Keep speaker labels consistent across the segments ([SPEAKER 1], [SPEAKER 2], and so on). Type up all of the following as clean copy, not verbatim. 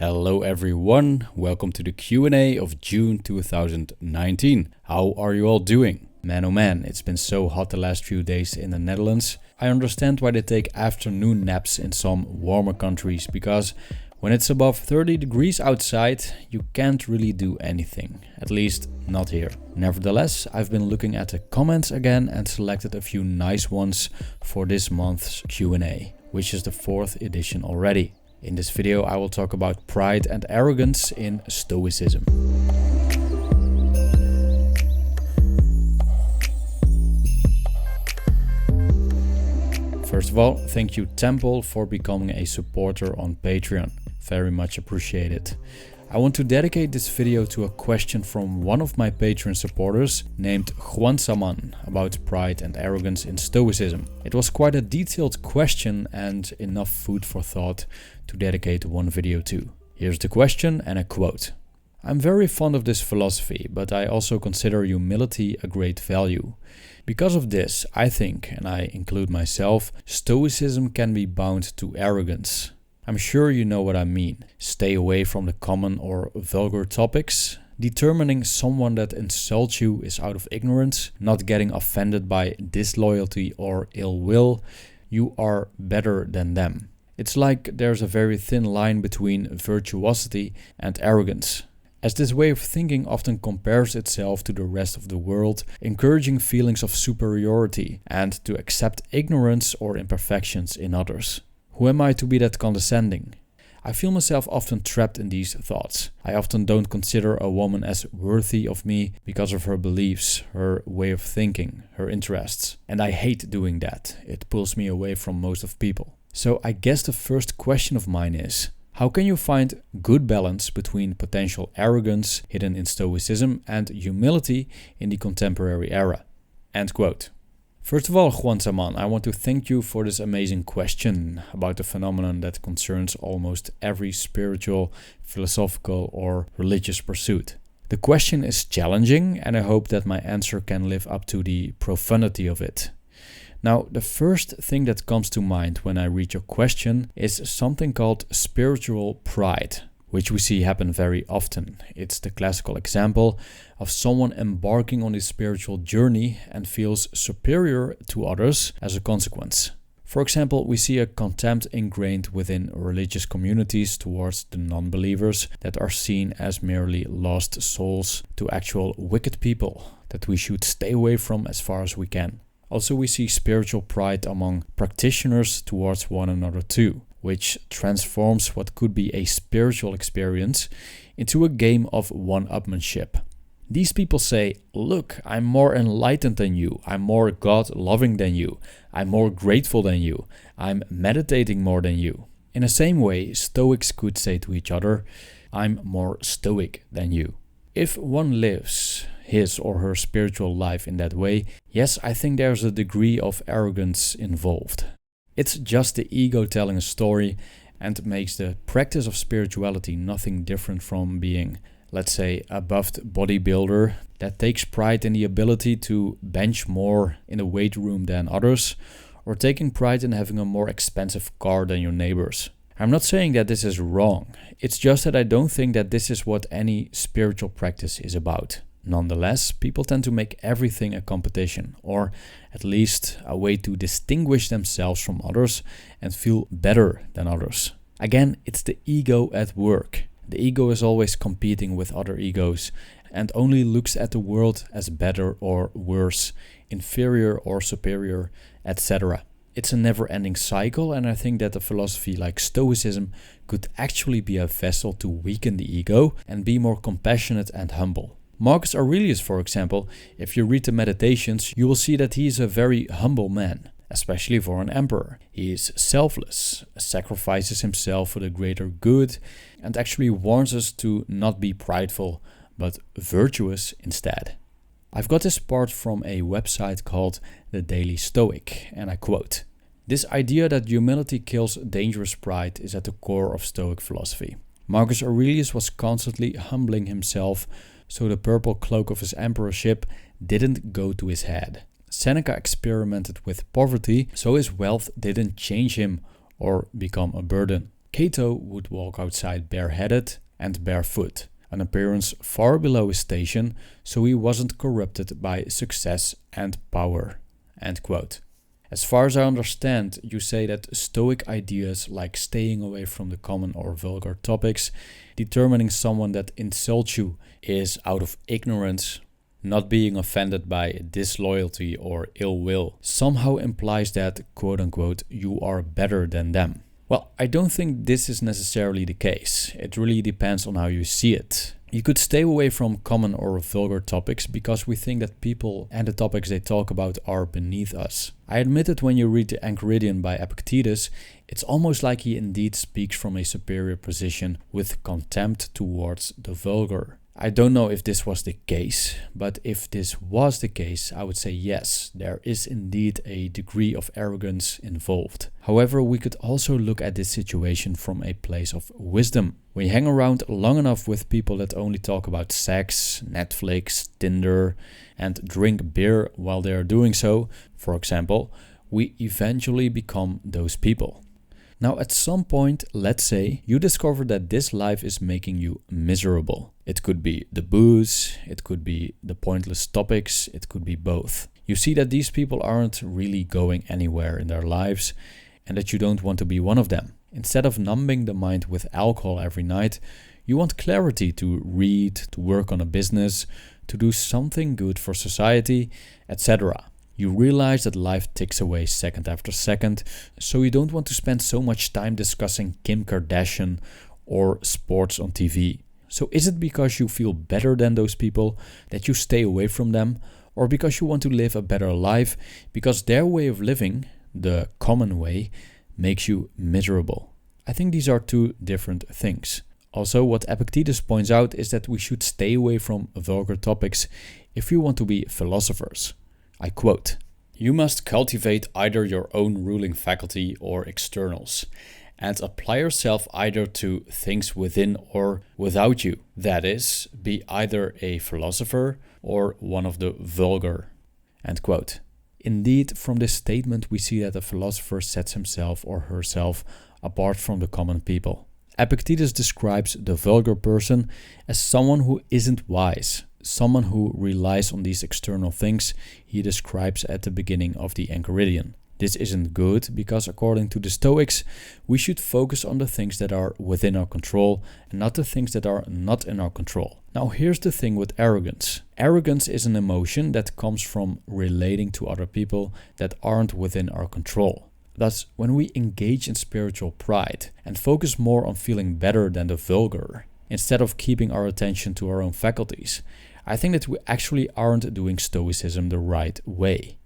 [SPEAKER 1] Hello everyone, welcome to the Q&A of June 2019. How are you all doing? Man oh man, it's been so hot the last few days in the Netherlands. I understand why they take afternoon naps in some warmer countries, because when it's above 30 degrees outside, you can't really do anything, at least not here. Nevertheless, I've been looking at the comments again and selected a few nice ones for this month's Q&A, which is the 4th edition already. In this video, I will talk about pride and arrogance in Stoicism. First of all, thank you Temple for becoming a supporter on Patreon. Very much appreciated. I want to dedicate this video to a question from one of my Patreon supporters named Juan Saman about pride and arrogance in Stoicism. It was quite a detailed question and enough food for thought to dedicate one video to. Here's the question and a quote. I'm very fond of this philosophy, but I also consider humility a great value. Because of this, I think, and I include myself, Stoicism can be bound to arrogance. I'm sure you know what I mean. Stay away from the common or vulgar topics. Determining someone that insults you is out of ignorance. Not getting offended by disloyalty or ill will. You are better than them. It's like there's a very thin line between virtuosity and arrogance. As this way of thinking often compares itself to the rest of the world, encouraging feelings of superiority and to accept ignorance or imperfections in others. Who am I to be that condescending? I feel myself often trapped in these thoughts. I often don't consider a woman as worthy of me because of her beliefs, her way of thinking, her interests. And I hate doing that. It pulls me away from most of people. So I guess the first question of mine is, how can you find good balance between potential arrogance hidden in Stoicism and humility in the contemporary era? End quote. First of all, Juan Saman, I want to thank you for this amazing question about a phenomenon that concerns almost every spiritual, philosophical or religious pursuit. The question is challenging and I hope that my answer can live up to the profundity of it. Now, the first thing that comes to mind when I read your question is something called spiritual pride, which we see happen very often. It's the classical example of someone embarking on this spiritual journey and feels superior to others as a consequence. For example, we see a contempt ingrained within religious communities towards the non-believers that are seen as merely lost souls to actual wicked people that we should stay away from as far as we can. Also, we see spiritual pride among practitioners towards one another too, which transforms what could be a spiritual experience into a game of one-upmanship. These people say, look, I'm more enlightened than you, I'm more God-loving than you, I'm more grateful than you, I'm meditating more than you. In the same way, Stoics could say to each other, I'm more stoic than you. If one lives his or her spiritual life in that way, yes, I think there's a degree of arrogance involved. It's just the ego telling a story and makes the practice of spirituality nothing different from being, let's say, a buffed bodybuilder that takes pride in the ability to bench more in the weight room than others, or taking pride in having a more expensive car than your neighbors. I'm not saying that this is wrong. It's just that I don't think that this is what any spiritual practice is about. Nonetheless, people tend to make everything a competition, or at least a way to distinguish themselves from others and feel better than others. Again, it's the ego at work. The ego is always competing with other egos and only looks at the world as better or worse, inferior or superior, etc. It's a never-ending cycle, and I think that a philosophy like Stoicism could actually be a vessel to weaken the ego and be more compassionate and humble. Marcus Aurelius, for example, if you read the Meditations, you will see that he is a very humble man, especially for an emperor. He is selfless, sacrifices himself for the greater good, and actually warns us to not be prideful, but virtuous instead. I've got this part from a website called The Daily Stoic, and I quote, "This idea that humility kills dangerous pride is at the core of Stoic philosophy. Marcus Aurelius was constantly humbling himself, so the purple cloak of his emperorship didn't go to his head. Seneca experimented with poverty, so his wealth didn't change him or become a burden. Cato would walk outside bareheaded and barefoot, an appearance far below his station, so he wasn't corrupted by success and power." End quote. As far as I understand, you say that Stoic ideas like staying away from the common or vulgar topics, determining someone that insults you is out of ignorance, not being offended by disloyalty or ill will, somehow implies that, quote unquote, you are better than them. Well, I don't think this is necessarily the case. It really depends on how you see it. You could stay away from common or vulgar topics because we think that people and the topics they talk about are beneath us. I admit that when you read the Enchiridion by Epictetus, it's almost like he indeed speaks from a superior position with contempt towards the vulgar. I don't know if this was the case, but if this was the case, I would say yes, there is indeed a degree of arrogance involved. However, we could also look at this situation from a place of wisdom. When you hang around long enough with people that only talk about sex, Netflix, Tinder, and drink beer while they are doing so, for example, we eventually become those people. Now, at some point, let's say, you discover that this life is making you miserable. It could be the booze, it could be the pointless topics, it could be both. You see that these people aren't really going anywhere in their lives and that you don't want to be one of them. Instead of numbing the mind with alcohol every night, you want clarity to read, to work on a business, to do something good for society, etc. You realize that life ticks away second after second, so you don't want to spend so much time discussing Kim Kardashian or sports on TV. So is it because you feel better than those people that you stay away from them, or because you want to live a better life because their way of living, the common way, makes you miserable? I think these are two different things. Also, what Epictetus points out is that we should stay away from vulgar topics if you want to be philosophers. I quote, "You must cultivate either your own ruling faculty or externals, and apply yourself either to things within or without you. That is, be either a philosopher or one of the vulgar." End quote. Indeed, from this statement we see that a philosopher sets himself or herself apart from the common people. Epictetus describes the vulgar person as someone who isn't wise, someone who relies on these external things he describes at the beginning of the Enchiridion. This isn't good because, according to the Stoics, we should focus on the things that are within our control and not the things that are not in our control. Now, here's the thing with arrogance. Arrogance is an emotion that comes from relating to other people that aren't within our control. Thus, when we engage in spiritual pride and focus more on feeling better than the vulgar, instead of keeping our attention to our own faculties, I think that we actually aren't doing Stoicism the right way.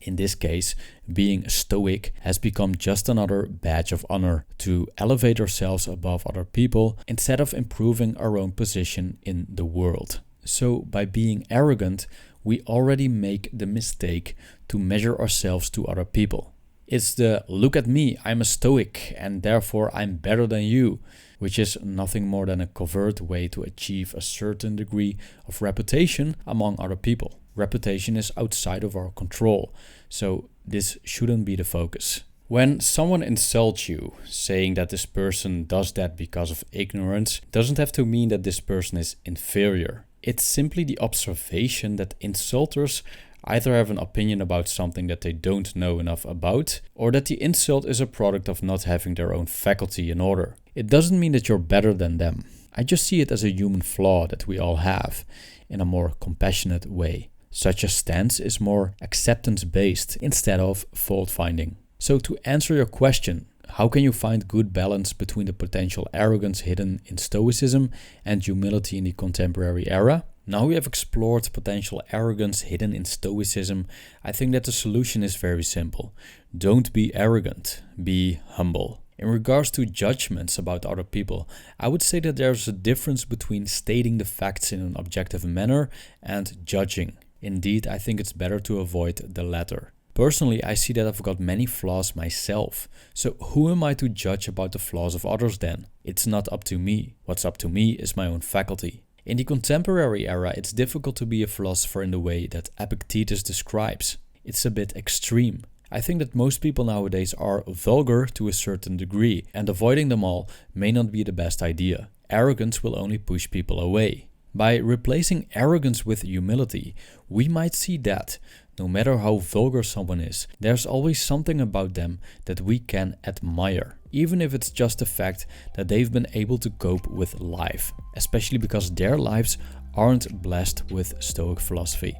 [SPEAKER 1] In this case, being a Stoic has become just another badge of honor to elevate ourselves above other people instead of improving our own position in the world. So by being arrogant, we already make the mistake to measure ourselves to other people. It's the "look at me, I'm a Stoic and therefore I'm better than you," which is nothing more than a covert way to achieve a certain degree of reputation among other people. Reputation is outside of our control, so this shouldn't be the focus. When someone insults you, saying that this person does that because of ignorance doesn't have to mean that this person is inferior. It's simply the observation that insulters either have an opinion about something that they don't know enough about, or that the insult is a product of not having their own faculty in order. It doesn't mean that you're better than them. I just see it as a human flaw that we all have, in a more compassionate way. Such a stance is more acceptance-based instead of fault-finding. So to answer your question, how can you find good balance between the potential arrogance hidden in Stoicism and humility in the contemporary era? Now we have explored potential arrogance hidden in Stoicism, I think that the solution is very simple. Don't be arrogant, be humble. In regards to judgments about other people, I would say that there's a difference between stating the facts in an objective manner and judging. Indeed, I think it's better to avoid the latter. Personally, I see that I've got many flaws myself, so who am I to judge about the flaws of others then? It's not up to me. What's up to me is my own faculty. In the contemporary era, it's difficult to be a philosopher in the way that Epictetus describes. It's a bit extreme. I think that most people nowadays are vulgar to a certain degree, and avoiding them all may not be the best idea. Arrogance will only push people away. By replacing arrogance with humility, we might see that, no matter how vulgar someone is, there's always something about them that we can admire, even if it's just the fact that they've been able to cope with life, especially because their lives aren't blessed with Stoic philosophy.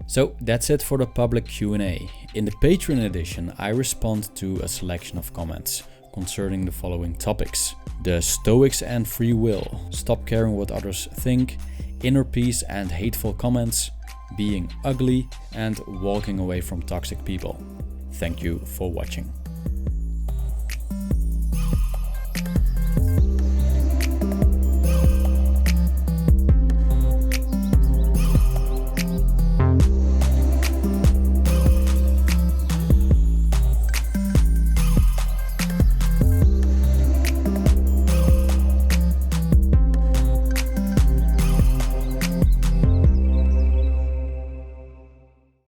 [SPEAKER 1] So that's it for the public Q&A. In the Patreon edition, I respond to a selection of comments concerning the following topics: the Stoics and free will, stop caring what others think, inner peace and hateful comments, being ugly, and walking away from toxic people. Thank you for watching.